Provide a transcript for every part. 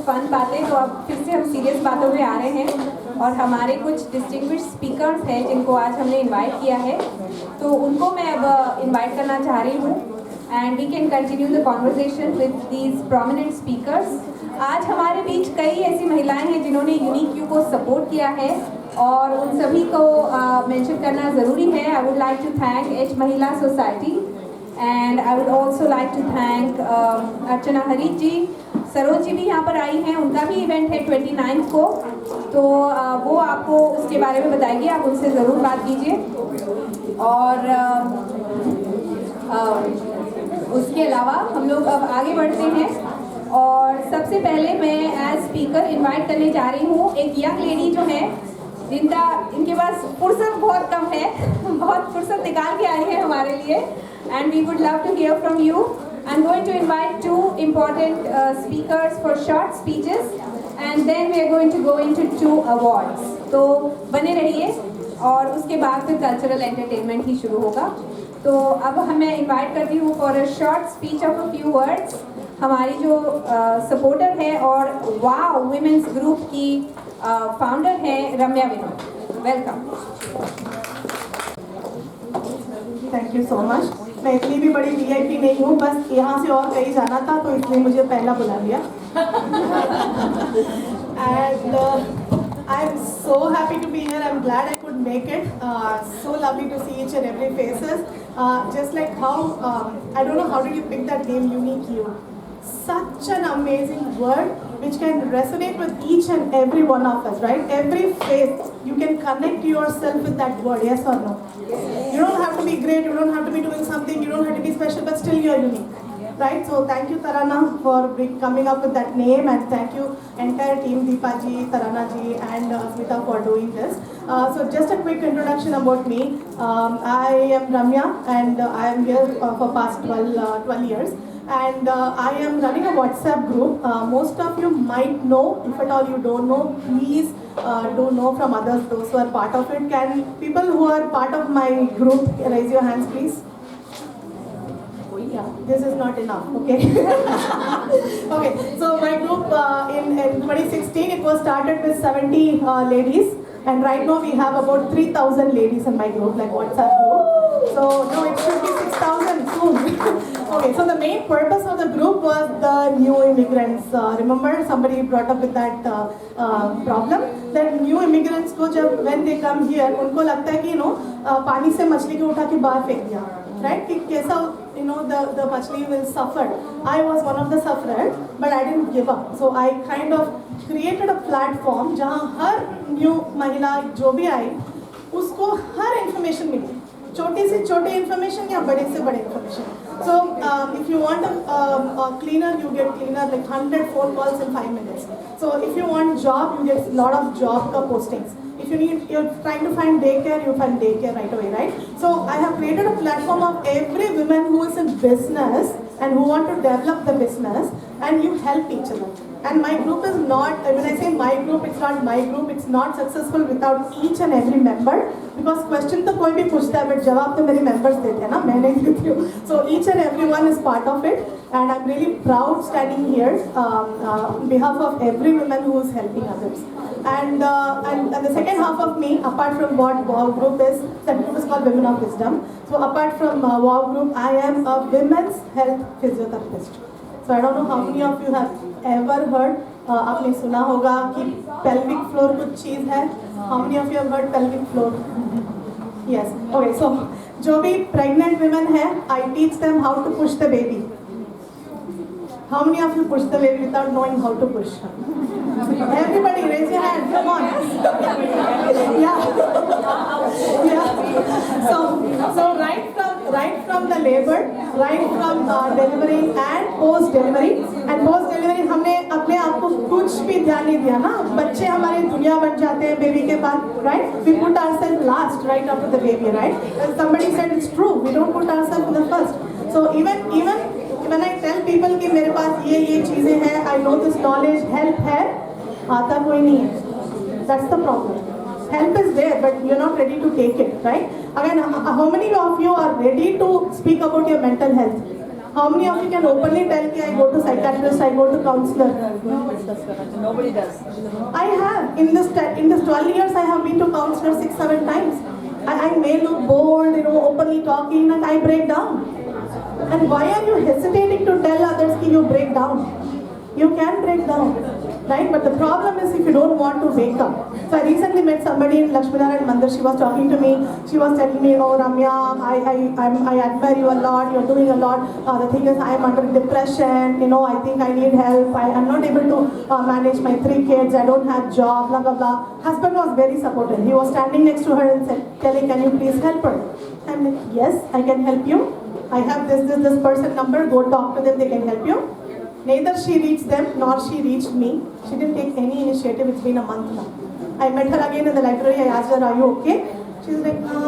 Fun बातें, तो अब फिर से हम सीरियस बातों पे आ रहे हैं और हमारे कुछ डिस्टिंग्विश्ड स्पीकर्स हैं जिनको आज हमने इनवाइट किया है, तो उनको मैं अब इनवाइट करना चाह रही हूँ and we can continue the conversation with these prominent speakers. आज हमारे बीच कई ऐसी महिलाएं हैं जिन्होंने यूनिक यू को सपोर्ट किया है और उन सभी को मेंशन करना ज़रूरी है। I would like to thank H Mahila society and I would also like to thank Archana Harish ji. Saroj ji भी यहाँ पर आई हैं, उनका भी इवेंट है 29 को, तो वो आपको उसके बारे में बताएगी, आप उनसे ज़रूर बात कीजिए। और उसके अलावा हम लोग अब आगे बढ़ते हैं और सबसे पहले मैं एज स्पीकर इनवाइट करने जा रही हूँ एक यंग लेडी जो है इनके पास फुर्सत बहुत कम है, बहुत फुर्सत निकाल के आई है हमारे लिए and we would love to hear from you. I am going to invite 2 important speakers for short speeches and then we are going to go into 2 awards। तो बने रहिए और उसके बाद फिर कल्चरल एंटरटेनमेंट ही शुरू होगा। तो अब मैं इनवाइट करती हूँ for a short speech of a few words हमारी जो सपोर्टर है और वाव वुमेन्स ग्रुप की फाउंडर है Ramya Vinod. Welcome. Thank you so much. मैं इतनी भी बड़ी वीआईपी नहीं हूँ, बस यहाँ से और कहीं जाना था तो इसलिए मुझे पहला बुला लिया। And I'm so happy to be here. I'm glad I could make it. So lovely to see each and every faces. Just like how, I don't know how did you pick that name, Unique You. Such an amazing word which can resonate with each and every one of us, right? Every face, you can connect yourself with that word, yes or no? Yes. You don't have to be great, you don't have to be doing something, you don't have to be special, but still you're unique. Right, so thank you Tarana for coming up with that name and thank you entire team Deepa ji, Tarana ji and Smita for doing this. So just a quick introduction about me. I am Ramya and I am here for past 12 years and I am running a WhatsApp group. Most of you might know, if at all you don't know, please do know from others, those who are part of it. Can people who are part of my group raise your hands please? Yeah, this is not enough, okay. Okay, so my group in 2016, it was started with 70 ladies and right now we have about 3,000 ladies in my group, like WhatsApp group. So no, it should be 6,000 soon. Okay, so the main purpose of the group was the new immigrants. Remember somebody brought up with that problem that new immigrants को जब when they come here उनको लगता है कि पानी से मछली को उठा के बाहर फेंक दिया, right? कि कैसा the machli will suffer. I was one of the sufferers, but I didn't give up. So I kind of created a platform जहाँ हर new महिला जो भी आई उसको हर information मिली, छोटी से छोटी information या बड़े से बड़े information. So if you want a cleaner, you get cleaner, like 100 phone calls in 5 minutes. So if you want job, you get lot of job ka postings. If you're trying to find daycare, you find daycare right away, right? So I have created a platform of every woman who is in business and who want to develop the business, and you help each other. And my group is not, when I say my group, it's not my group, it's not successful without each and every member, because question तो कोई भी पूछता है, but जवाब तो मेरे members देते हैं ना, मैं नहीं देती हूँ. So each and everyone is part of it, and I'm really proud standing here on behalf of every woman who is helping others. And the second half of me, apart from what WOW Group is, that group is called Women of Wisdom. So apart from WOW Group, I am a women's health physiotherapist. So I don't know how many of you have ever heard, आपने सुना होगा कि pelvic floor कुछ चीज़ है. How many of you have heard pelvic floor? Yes. Okay. So जो भी pregnant women हैं, I teach them how to push the baby. How many of you push the baby without knowing how to push? Everybody raise your hand, come on. Yeah. So right from the labor, right from delivery and post delivery हमने अपने आप को कुछ भी ध्यान नहीं दिया ना. बच्चे हमारी दुनिया बन जाते हैं बेबी के बाद, right? We put ourselves last right after the baby, right? And somebody said it's true, we don't put ourselves in the first. So even when I tell people कि मेरे पास ये चीज़ें हैं, I know this knowledge, help है, आता कोई नहीं है. That's the problem. Help is there, but you're not ready to take it, right? Again, how many of you are ready to speak about your mental health? How many of you can openly tell me I go to psychiatrist, I go to counselor? Nobody does. I have. In this 12 years, I have been to counselor 6-7 times. I may look bold, openly talking, and I break down. And why are you hesitating to tell others that you break down? You can break down, right? But the problem is if you don't want to wake up. So I recently met somebody in Lakshminarayan Mandir. She was talking to me. She was telling me, "Oh Ramya, I admire you a lot. You're doing a lot. The thing is, I am under depression. I think I need help. I'm not able to manage my 3 kids. I don't have job. Blah blah blah." Husband was very supportive. He was standing next to her and said, "Kelly, can you please help her?" I'm like, "Yes, I can help you. I have this person number. Go talk to them. They can help you." Neither she reached them nor she reached me. She didn't take any initiative. It's been a month now. I met her again in the library. I asked her, "Are you okay?" She's like, "No,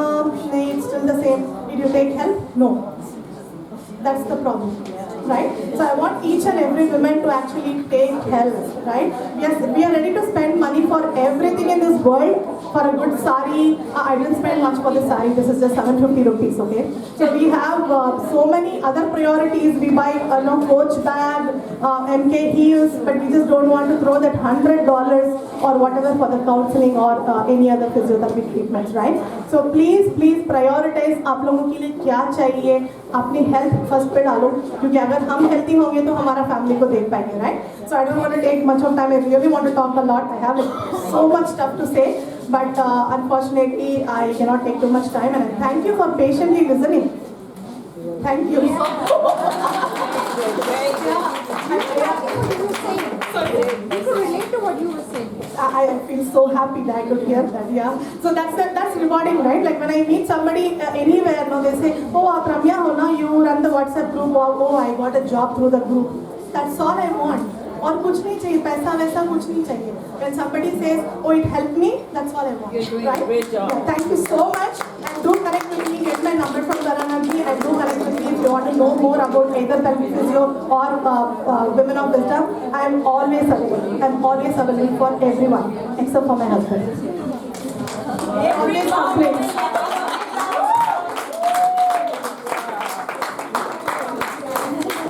it's still the same. Did you take help?" No. That's the problem, right? So I want each and every woman to actually take help, right? Yes, we are ready to spend money for everything in this world. For a good sari, I didn't spend much for the sari. This is just 750 rupees, okay? So we have so many other priorities. We buy Coach bag, MK heels, but we just don't want to throw that $100 or whatever for the counseling or any other physiotherapy treatments, right? So please prioritize आप लोगों के लिए क्या चाहिए, अपनी health first पे डालो, क्योंकि अगर हम हेल्थी होंगे तो हमारा फैमिली को देख पाएंगे, right? So I don't want to take much of time. I really want to talk a lot. I have so much stuff to say, but unfortunately I cannot take too much time, and I thank you for patiently listening. Thank you. I could relate to what you were saying. I feel so happy that I could hear that. Yeah. So that's rewarding, right? Like when I meet somebody anywhere, they say, "Oh, aap Ramya ho na? You run the WhatsApp group. Oh, I got a job through the group." That's all I want. और कुछ नहीं चाहिए, पैसा वैसा कुछ नहीं चाहिए. When somebody says, "Oh, it helped me," that's all I want. You're doing right? a great job. Yeah, thank you so much. And do connect with me. Get my number from Taranagi, and do connect with me if you want to know more about either pelvic physio or women of wisdom. I am always available. I'm always available for everyone except for my husband. He always complains.